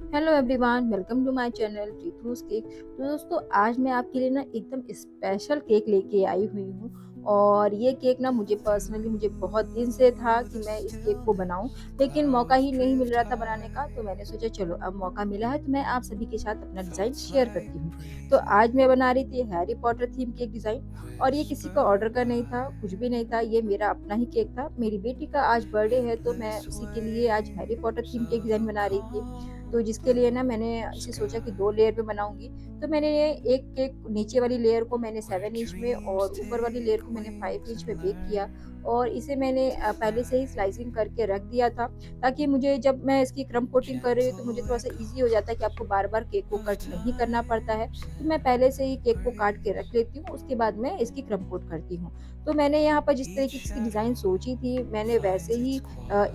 Hello everyone, welcome to my channel Ritu's cake. तो दोस्तों, आज मैं आपके लिए ना एकदम स्पेशल केक लेके आई हुई हूँ। और ये केक ना मुझे बहुत दिन से था कि मैं इस केक को बनाऊं, लेकिन मौका ही नहीं मिल रहा था बनाने का। तो मैंने सोचा चलो अब मौका मिला है तो मैं आप सभी के साथ अपना डिज़ाइन शेयर करती हूँ। तो आज मैं बना रही थी Harry Potter theme cake design, और ये किसी का ऑर्डर का नहीं था, कुछ भी नहीं था, ये मेरा अपना ही केक था। मेरी बेटी का आज बर्थडे है तो मैं उसी के लिए आज Harry Potter theme cake design बना रही थी। तो जिसके लिए ना मैंने इसे सोचा कि 2 लेयर में बनाऊँगी। तो मैंने ये एक केक, नीचे वाली लेयर को मैंने 7 इंच में और ऊपर वाली लेयर को मैंने 5 इंच में बेक किया। और इसे मैंने पहले से ही स्लाइसिंग करके रख दिया था, ताकि मुझे जब मैं इसकी क्रम्ब कोटिंग कर रही हूँ तो मुझे थोड़ा-सा ईज़ी हो जाता है कि आपको बार-बार केक को कट नहीं करना पड़ता है। तो मैं पहले से ही केक को काट के रख लेती हूँ, उसके बाद मैं इसकी क्रम्ब कोट करती हूँ। तो मैंने यहाँ पर जिस तरीके की इसकी डिज़ाइन सोची थी, मैंने वैसे ही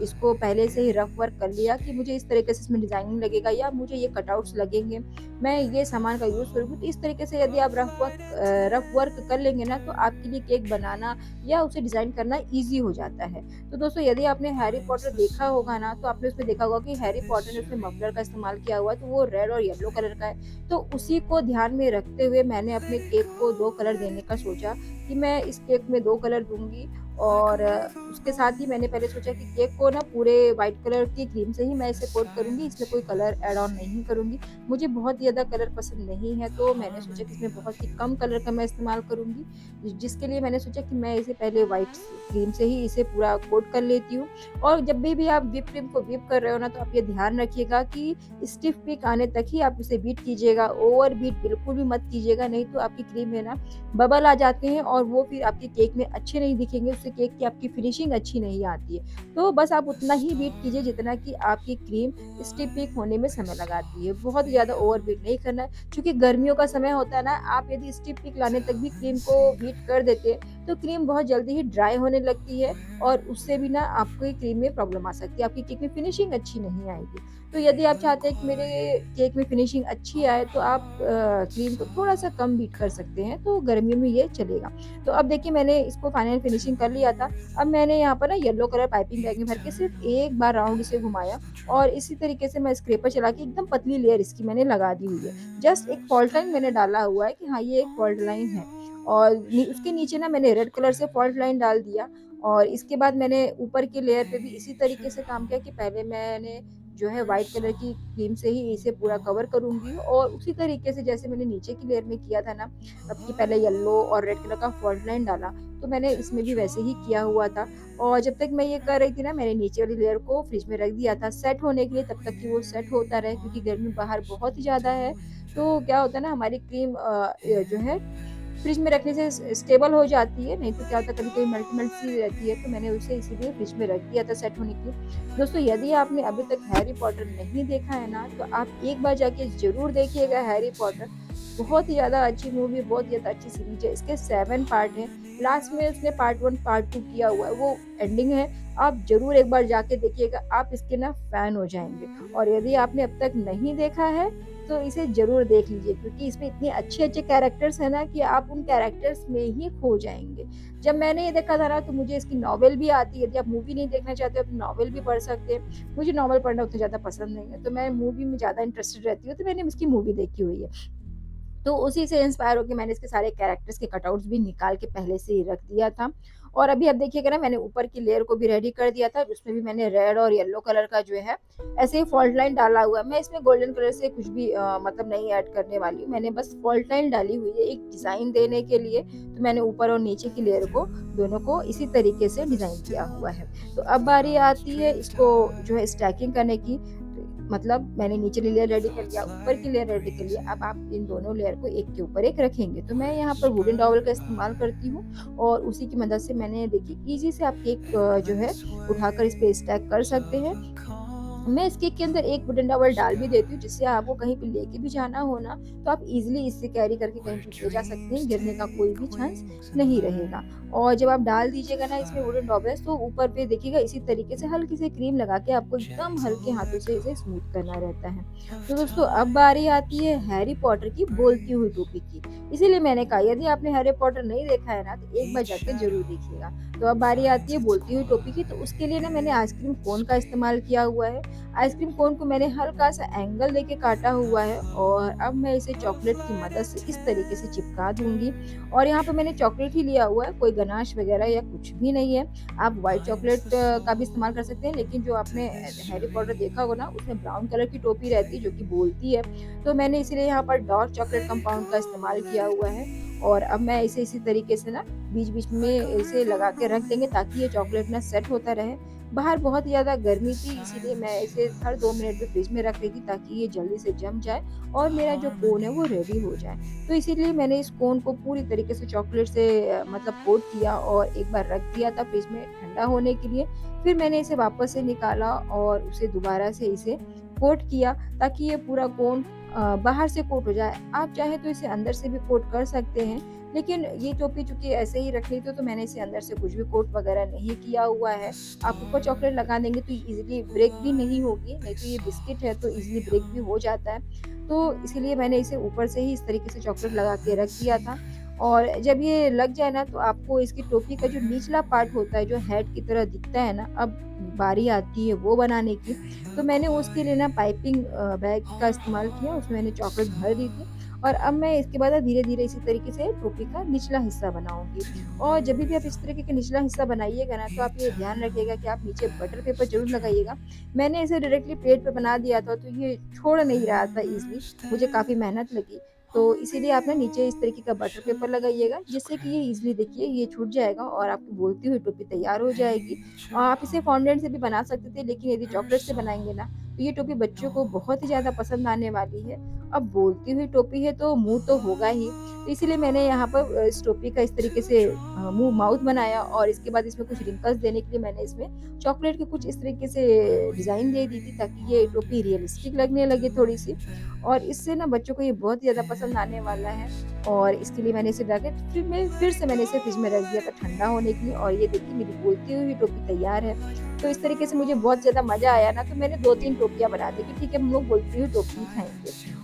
इसको पहले से ही रफ वर्क कर लिया कि मुझे इस तरीके से इसमें डिज़ाइनिंग लगेगा या मुझे ये कटआउट्स लगेंगे, मैं ये सामान का यूज़ करूँगी। तो इस तरीके से यदि आप रफ वर्क कर लेंगे ना, तो आपके लिए केक बनाना या उसे डिज़ाइन करना ईज़ी हो जाता है। तो दोस्तों, यदि आपने हैरी पॉटर देखा होगा ना, तो आपने उसमें देखा होगा कि हैरी पॉटर ने उसमें मफलर का इस्तेमाल किया हुआ है, तो वो रेड और येलो कलर का है। तो उसी को ध्यान में रखते हुए मैंने अपने केक को 2 कलर देने का सोचा कि मैं इस केक में 2 कलर दूँगी। और उसके साथ ही मैंने पहले सोचा कि केक को ना पूरे व्हाइट कलर की क्रीम से ही मैं इसे कोट करूँगी, इसमें कोई कलर ऐड ऑन नहीं करूँगी। मुझे बहुत ज़्यादा कलर पसंद नहीं है, तो मैंने सोचा कि इसमें बहुत ही कम कलर का मैं इस्तेमाल करूँगी, जिसके लिए मैंने सोचा कि मैं इसे पहले व्हाइट क्रीम से ही इसे पूरा कोट कर लेती हूँ। और जब भी आप व्हिप क्रीम को व्हिप कर रहे हो ना, तो आप ये ध्यान रखिएगा कि स्टिफ पीक आने तक ही आप इसे बीट कीजिएगा, ओवर बीट बिल्कुल भी मत कीजिएगा, नहीं तो आपकी क्रीम में ना बबल आ जाते हैं और वो फिर आपके केक में अच्छे नहीं दिखेंगे, उससे केक की आपकी फिनिशिंग अच्छी नहीं आती है। तो बस आप उतना ही बीट कीजिए जितना कि आपकी क्रीम स्टिप होने में समय लगाती है। बहुत ज़्यादा ओवर बीट नहीं करना है, क्योंकि गर्मियों का समय होता है ना, आप यदि स्टिप पिक लाने तक भी क्रीम को बीट कर देते हैं, तो क्रीम बहुत जल्दी ही ड्राई होने लगती है और उससे भी ना आपकी क्रीम में प्रॉब्लम आ सकती है, आपकी केक में फिनिशिंग अच्छी नहीं आएगी। तो यदि आप चाहते हैं कि मेरे केक में फिनिशिंग अच्छी आए, तो आप क्रीम को थोड़ा-सा कम बीट कर सकते हैं, तो गर्मियों में ये चलेगा। तो अब देखिए, मैंने इसको फाइनल फिनिशिंग कर लिया था। अब मैंने यहाँ पर ना येलो कलर पाइपिंग बैग में भर के सिर्फ़ एक बार राउंड इसे घुमाया, और इसी तरीके से मैं स्क्रैपर चला के एकदम पतली लेयर इसकी मैंने लगा दी हुई है। जस्ट एक फॉल्ट लाइन मैंने डाला हुआ है कि हाँ, ये एक फॉल्ट लाइन है। और उसके नीचे ना मैंने रेड कलर से फॉल्ट लाइन डाल दिया। और इसके बाद मैंने ऊपर की लेयर पे भी इसी तरीके से काम किया कि पहले मैंने जो है व्हाइट कलर की क्रीम से ही इसे पूरा कवर करूँगी, और उसी तरीके से जैसे मैंने नीचे की लेयर में किया था ना, अब कि पहले येलो और रेड कलर का फॉल्ट लाइन डाला, तो मैंने इसमें भी वैसे ही किया हुआ था। और जब तक मैं ये कर रही थी ना, मैंने नीचे वाली लेयर को फ्रिज में रख दिया था सेट होने के लिए, तब तक कि वो सेट होता रहे, क्योंकि गर्मी बाहर बहुत ही ज़्यादा है। तो क्या होता है ना, हमारी क्रीम जो है फ्रिज में रखने से स्टेबल हो जाती है, नहीं तो क्या होता है कभी-कभी मेल्ट-मेल्ट सी रहती है, तो मैंने उसे इसीलिए फ्रिज में रख दिया था सेट होने के लिए। दोस्तों, यदि आपने अभी तक हैरी पॉटर नहीं देखा है ना, तो आप एक बार जाके ज़रूर देखिएगा हैरी पॉटर। बहुत ही ज़्यादा अच्छी मूवी, बहुत ही ज़्यादा अच्छी सीरीज़ है। इसके 7 पार्ट हैं। लास्ट में उसने पार्ट 1, पार्ट 2 किया हुआ है, वो एंडिंग है। आप ज़रूर एक बार जाके देखिएगा, आप इसके ना फैन हो जाएँगे। और यदि आपने अब तक नहीं देखा है, तो इसे ज़रूर देख लीजिए, क्योंकि इसमें इतने अच्छे-अच्छे कैरेक्टर्स हैं ना कि आप उन कैरेक्टर्स में ही खो जाएँगे। जब मैंने ये देखा था ना, तो मुझे इसकी नॉवेल भी आती है, यदि आप मूवी नहीं देखना चाहते हो तो नॉवेल भी पढ़ सकते हैं। मुझे नॉवेल पढ़ना उतना ज़्यादा पसंद नहीं है, तो मैं मूवी में ज़्यादा इंटरेस्टेड रहती हूँ, तो मैंने इसकी मूवी देखी हुई है। तो उसी से इंस्पायर होके मैंने इसके सारे कैरेक्टर्स के कटआउट्स भी निकाल के पहले से ही रख दिया था। और अभी आप देखिएगा ना, मैंने ऊपर की लेयर को भी रेडी कर दिया था, उसमें भी मैंने रेड और येलो कलर का जो है ऐसे ही फॉल्ट लाइन डाला हुआ है। मैं इसमें गोल्डन कलर से कुछ भी मतलब नहीं ऐड करने वाली हूँ। मैंने बस फॉल्ट लाइन डाली हुई है एक डिज़ाइन देने के लिए, तो मैंने ऊपर और नीचे की लेयर को दोनों को इसी तरीके से डिज़ाइन किया हुआ है। तो अब बारी आती है इसको जो है स्टैकिंग करने की। मतलब मैंने नीचे लेयर रेडी कर लिया, ऊपर की लेयर रेडी कर लिया, अब आप इन दोनों लेयर को एक के ऊपर एक रखेंगे। तो मैं यहाँ पर वुडन डॉवल का इस्तेमाल करती हूँ, और उसी की मदद से मैंने देखिए ईज़ी से आप केक जो है उठाकर इस पे स्टैक कर सकते हैं। मैं इस केक के अंदर एक वुडन टॉवल डाल भी देती हूँ, जिससे आपको कहीं पे लेके भी जाना हो ना, तो आप इज़िली इससे कैरी करके कहीं भी ले जा सकते हैं, गिरने का कोई भी चांस नहीं रहेगा। और जब आप डाल दीजिएगा ना इसमें वुडन टॉवल्स, तो ऊपर पे देखिएगा इसी तरीके से हल्की सी क्रीम लगा के आपको एकदम हल्के हाथों से इसे स्मूथ करना रहता है। तो दोस्तों, अब बारी आती है हैरी पॉटर की बोलती हुई टोपी की। इसीलिए मैंने कहा, यदि आपने हैरी पॉटर नहीं देखा है ना, तो एक बार जाके ज़रूर देखिएगा। तो अब बारी आती है बोलती हुई टोपी की, तो उसके लिए ना मैंने आइसक्रीम कोन का इस्तेमाल किया हुआ है। आइसक्रीम कोन को मैंने हल्का-सा एंगल देके काटा हुआ है और अब मैं इसे चॉकलेट की मदद से इस तरीके से चिपका दूँगी। और यहाँ पे मैंने चॉकलेट ही लिया हुआ है, कोई गनाश वगैरह या कुछ भी नहीं है। आप व्हाइट चॉकलेट का भी इस्तेमाल कर सकते हैं, लेकिन जो आपने हैरी पॉटर देखा होगा ना, उसमें ब्राउन कलर की टोपी रहती है जो कि बोलती है। तो मैंने इसीलिए यहाँ पर डार्क चॉकलेट कंपाउंड का इस्तेमाल किया हुआ है। और अब मैं इसे इसी तरीके से ना बीच-बीच में इसे लगा के रख देंगे ताकि ये चॉकलेट ना सेट होता रहे। बाहर बहुत ही ज़्यादा गर्मी थी, इसीलिए मैं इसे हर 2 मिनट में फ्रिज में रख रही थी ताकि ये जल्दी से जम जाए और मेरा जो कोन है वो रेडी हो जाए। तो इसीलिए मैंने इस कोन को पूरी तरीके से चॉकलेट से मतलब कोट किया और एक बार रख दिया था फ्रिज में ठंडा होने के लिए। फिर मैंने इसे वापस से निकाला और उसे दोबारा से इसे कोट किया ताकि ये पूरा कोन बाहर से कोट हो जाए। आप चाहें तो इसे अंदर से भी कोट कर सकते हैं, लेकिन ये टोपी चूँकि ऐसे ही रखनी थी तो मैंने इसे अंदर से कुछ भी कोट वगैरह नहीं किया हुआ है। आप ऊपर चॉकलेट लगा देंगे तो ईज़िली ब्रेक भी नहीं होगी, नहीं तो ये बिस्किट है तो ईज़िली ब्रेक भी हो जाता है। तो इसीलिए मैंने इसे ऊपर से ही इस तरीके से चॉकलेट लगा के रख दिया था। और जब ये लग जाए ना तो आपको इसकी टोपी का जो निचला पार्ट होता है, जो हेड की तरह दिखता है ना, अब बारी आती है वो बनाने की। तो मैंने उसके लिए ना पाइपिंग बैग का इस्तेमाल किया, उसमें मैंने चॉकलेट भर दी थी। और अब मैं इसके बाद ना धीरे-धीरे इसी तरीके से टोपी का निचला हिस्सा बनाऊँगी। और जब भी आप इस तरीके का निचला हिस्सा बनाइएगा ना, तो आप ये ध्यान रखिएगा कि आप नीचे बटर पेपर ज़रूर लगाइएगा। मैंने इसे डायरेक्टली प्लेट पे बना दिया था, तो ये छोड़ नहीं रहा था ईज़िली, मुझे काफ़ी मेहनत लगी। तो इसीलिए आप ना नीचे इस तरीके का बटर पेपर लगाइएगा, जिससे कि ये ईज़िली देखिए ये छूट जाएगा और आपकी बोलती हुई टोपी तैयार हो जाएगी। आप इसे फॉन्डेंट से भी बना सकते थे, लेकिन यदि चॉकलेट से बनाएँगे ना, तो ये टोपी बच्चों को बहुत ही ज़्यादा पसंद आने वाली है। अब बोलती हुई टोपी है तो मुँह तो होगा ही, तो इसीलिए मैंने यहाँ पर इस टोपी का इस तरीके से मुँह माउथ बनाया और इसके बाद इसमें कुछ रिंकल्स देने के लिए मैंने इसमें चॉकलेट के कुछ इस तरीके से डिज़ाइन दे दी थी ताकि ये टोपी रियलिस्टिक लगने लगे थोड़ी-सी। और इससे ना बच्चों को ये बहुत ही ज़्यादा पसंद आने वाला है। और इसके लिए मैंने इसे ला के फिर से मैंने इसे फ्रिज में रख दिया था ठंडा होने के लिए और ये देखिए मेरी बोलती हुई टोपी तैयार है। तो इस तरीके से मुझे बहुत ज़्यादा मज़ा आया ना, तो मैंने 2-3 टोपियाँ बना दी कि ठीक है, हम लोग बोलती हुई टोपी ही खाएँगे।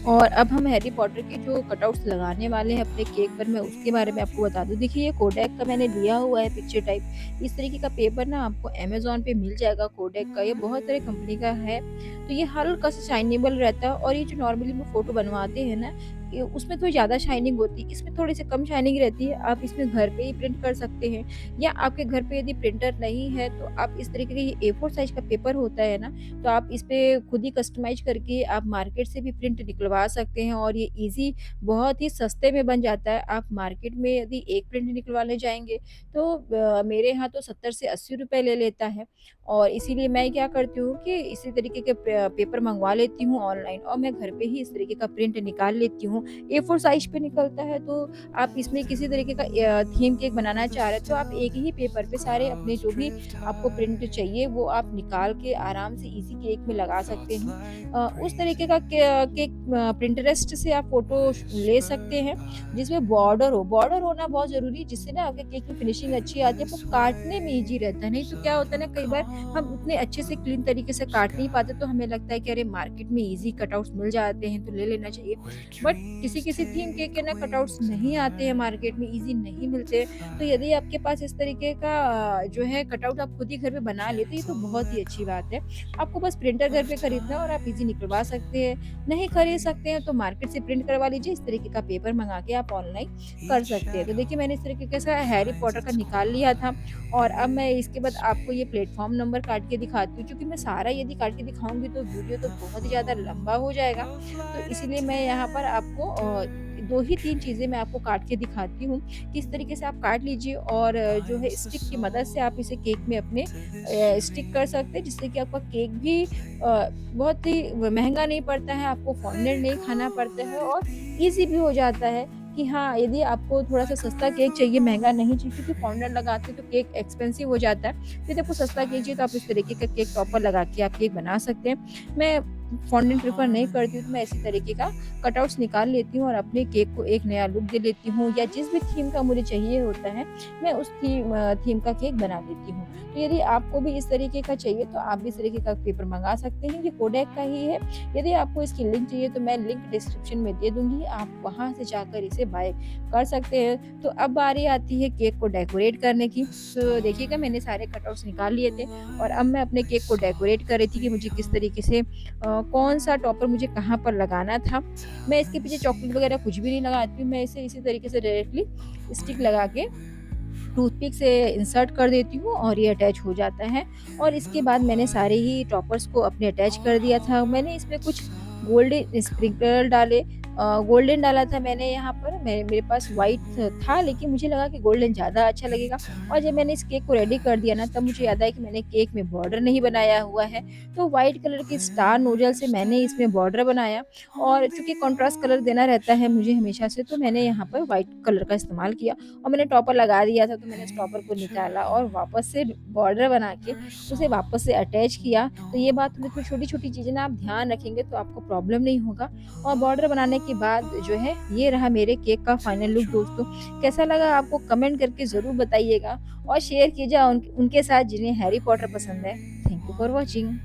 और अब हम हैरी पॉटर के जो कटआउट्स लगाने वाले हैं अपने केक पर, मैं उसके बारे में आपको बता दूँ। देखिए, ये कोडैक का मैंने लिया हुआ है पिक्चर टाइप। इस तरीके का पेपर ना आपको अमेज़न पे मिल जाएगा कोडैक का, ये बहुत सारे कंपनी का है। तो ये हल्का सा शाइनेबल रहता है और ये जो नॉर्मली हम फ़ोटो बनवाते हैं ना, ये उसमें थोड़ी ज़्यादा शाइनिंग होती है, इसमें थोड़ी-सी कम शाइनिंग रहती है। आप इसमें घर पे ही प्रिंट कर सकते हैं या आपके घर पे यदि प्रिंटर नहीं है तो आप इस तरीके का, ये A4 साइज़ का पेपर होता है ना, तो आप इस पे खुद ही कस्टमाइज़ करके आप मार्केट से भी प्रिंट निकलवा सकते हैं और ये ईज़ी बहुत ही सस्ते में बन जाता है। आप मार्केट में यदि एक प्रिंट निकलवाने जाएँगे तो मेरे यहाँ तो 70 से 80 रुपए ले लेता है। और इसीलिए मैं क्या करती हूँ कि इसी तरीके के पेपर मँगवा लेती हूँ ऑनलाइन और मैं घर पे ही इस तरीके का प्रिंट निकाल लेती हूँ। A4 साइज़ पे निकलता है, तो आप इसमें किसी तरीके का थीम केक बनाना चाह रहे हैं तो आप एक ही पेपर पे सारे अपने जो भी आपको प्रिंट चाहिए वो आप निकाल के आराम से इजी केक में लगा सकते हैं। उस तरीके का केक प्रिंटरेस्ट से आप फ़ोटो ले सकते हैं जिसमें बॉर्डर होना बहुत ज़रूरी है, जिससे ना आपके केक की फिनिशिंग अच्छी आती है, वो काटने में ईज़ी रहता है। नहीं तो क्या होता है ना, कई बार हम उतने अच्छे से क्लीन तरीके से काट नहीं पाते तो हमें लगता है कि अरे मार्केट में ईज़ी कटआउट्स मिल जाते हैं तो ले लेना चाहिए। बट किसी-किसी थीम केक के ना कटआउट्स नहीं आते हैं मार्केट में, ईज़ी नहीं मिलते। तो यदि आपके पास इस तरीके का जो है कटआउट आप खुद ही घर पे बना लेते हैं, तो ये तो बहुत ही अच्छी बात है। आपको बस प्रिंटर घर पे खरीदना है और आप ईज़ी निकलवा सकते हैं। नहीं खरीद सकते हैं तो मार्केट से प्रिंट करवा लीजिए, इस तरीके का पेपर मँगा के आप ऑनलाइन कर सकते हैं। तो देखिए, मैंने इस तरीके से हैरी पॉटर का निकाल लिया था और अब मैं इसके बाद आपको ये प्लेटफ़ॉर्म नंबर काट के दिखाती हूँ, क्योंकि मैं सारा यदि काट के दिखाऊँगी तो वीडियो तो बहुत ही ज़्यादा लंबा हो जाएगा। तो इसीलिए मैं यहाँ पर आपको 2 ही 3 चीज़ें मैं आपको काट के दिखाती हूँ, किस तरीके से आप काट लीजिए और जो है स्टिक की मदद से आप इसे केक में अपने स्टिक कर सकते हैं, जिससे कि आपका केक भी बहुत ही महँगा नहीं पड़ता है, आपको फॉन्डेंट नहीं खाना पड़ता है और ईज़ी भी हो जाता है कि हाँ, यदि आपको थोड़ा-सा सस्ता केक चाहिए, महँगा नहीं चाहिए, क्योंकि फॉन्डेंट लगाते हैं तो केक एक्सपेंसिव हो जाता है। यदि आपको सस्ता केक चाहिए तो आप इस तरीके का केक टॉपर लगा के आप केक बना सकते हैं। मैं फॉन्डेंट प्रेफ़र नहीं करती हूँ, तो मैं इसी तरीके का कटआउट्स निकाल लेती हूँ और अपने केक को एक नया लुक दे लेती हूँ, या जिस भी थीम का मुझे चाहिए होता है, मैं उस थीम का केक बना लेती हूँ। तो यदि आपको भी इस तरीके का चाहिए, तो आप भी इस तरीके का पेपर मँगा सकते हैं, ये कोडैक का ही है। यदि आपको इसकी लिंक चाहिए, तो मैं लिंक डिस्क्रिप्शन में दे दूँगी, आप वहाँ से जाकर इसे बाय कर सकते हैं। तो अब बारी आती है केक को डेकोरेट करने की। तो देखिएगा, मैंने सारे कटआउट्स निकाल लिए थे और अब मैं अपने केक को डेकोरेट कर रही थी कि मुझे किस तरीके से कौन-सा टॉपर मुझे कहाँ पर लगाना था। मैं इसके पीछे चॉकलेट वगैरह कुछ भी नहीं लगाती हूँ, मैं इसे इसी तरीके से डायरेक्टली स्टिक लगा के टूथपिक से इंसर्ट कर देती हूँ और ये अटैच हो जाता है। और इसके बाद मैंने सारे ही टॉपर्स को अपने अटैच कर दिया था। मैंने इसमें कुछ गोल्डन स्प्रिंकल डाले, गोल्डन डाला था मैंने यहाँ पर। मेरे पास व्हाइट था, लेकिन मुझे लगा कि गोल्डन ज़्यादा अच्छा लगेगा। और जब मैंने इस केक को रेडी कर दिया ना, तब मुझे याद आया कि मैंने केक में बॉर्डर नहीं बनाया हुआ है। तो व्हाइट कलर की स्टार नोजल से मैंने इसमें बॉर्डर बनाया, और चूँकि कॉन्ट्रास्ट कलर देना रहता है मुझे हमेशा से, तो मैंने यहाँ पर व्हाइट कलर का इस्तेमाल किया। और मैंने टॉपर लगा दिया था, तो मैंने उस टॉपर को निकाला और वापस से बॉर्डर बना के उसे वापस से अटैच किया। तो ये बात में, तो छोटी-छोटी चीज़ें ना आप ध्यान रखेंगे तो आपको प्रॉब्लम नहीं होगा। और बॉर्डर बनाने के बाद जो है, ये रहा मेरे केक का फाइनल लुक दोस्तों। कैसा लगा आपको कमेंट करके ज़रूर बताइएगा, और शेयर कीजिए उनके साथ जिन्हें हैरी पॉटर पसंद है। Thank you for watching.